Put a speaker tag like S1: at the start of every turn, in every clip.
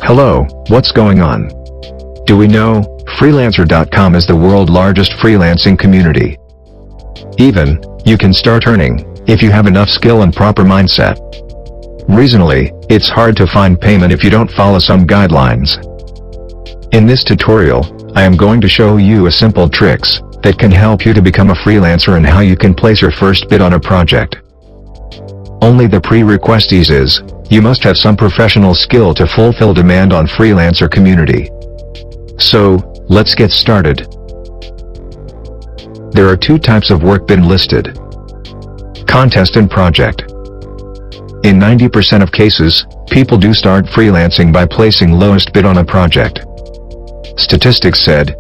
S1: Hello, what's going on? Do we know, Freelancer.com is the world's largest freelancing community. Even, you can start earning, if you have enough skill and proper mindset. Reasonably, it's hard to find payment if you don't follow some guidelines. In this tutorial, I am going to show you a simple tricks that can help you to become a freelancer and how you can place your first bid on a project. Only the prerequisites is, you must have some professional skill to fulfill demand on freelancer community. So, let's get started. There are two types of work bid listed: contest and project. In 90% of cases, people do start freelancing by placing lowest bid on a project. Statistics said,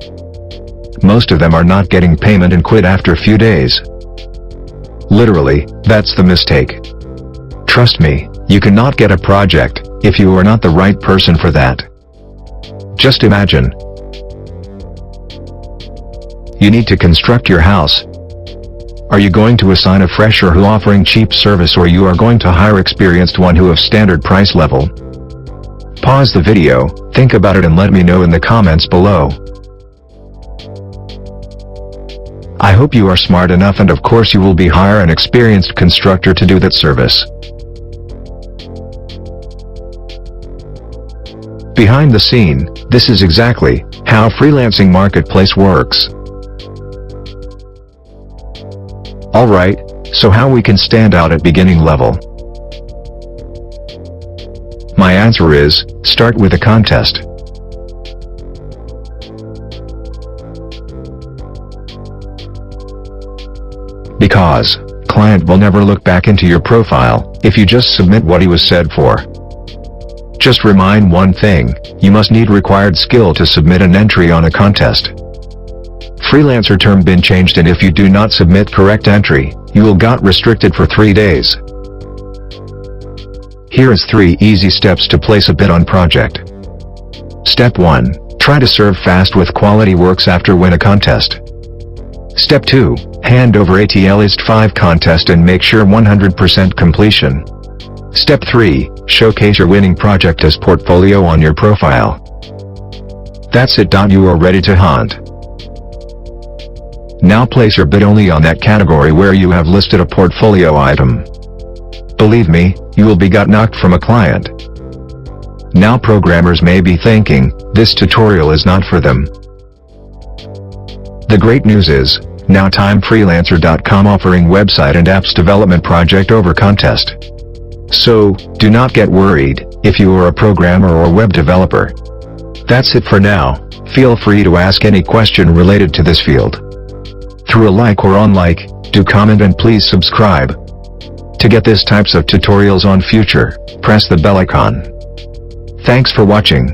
S1: most of them are not getting payment and quit after a few days. Literally, that's the mistake. Trust me, you cannot get a project if you are not the right person for that. Just imagine. You need to construct your house. Are you going to assign a fresher who offering cheap service, or you are going to hire experienced one who have standard price level? Pause the video, think about it and let me know in the comments below. I hope you are smart enough, and of course you will be hire an experienced constructor to do that service. Behind the scene, this is exactly how freelancing marketplace works. Alright, so how we can stand out at beginning level? My answer is, start with a contest. Because, client will never look back into your profile if you just submit what he was said for. Just remind one thing, you must need required skill to submit an entry on a contest. Freelancer term been changed, and if you do not submit correct entry, you will got restricted for 3 days. Here is 3 easy steps to place a bid on project. Step 1, try to serve fast with quality works after win a contest. Step 2, hand over at least 5 contest and make sure 100% completion. Step 3, showcase your winning project as portfolio on your profile. That's it. You are ready to hunt. Now place your bid only on that category where you have listed a portfolio item. Believe me, you will be got knocked from a client. Now programmers may be thinking, this tutorial is not for them. The great news is, now time Freelancer.com offering website and apps development project over contest. So, do not get worried if you are a programmer or web developer. That's it for now. Feel free to ask any question related to this field. Through a like or unlike, do comment and please subscribe. To get this types of tutorials on future, press the bell icon. Thanks for watching.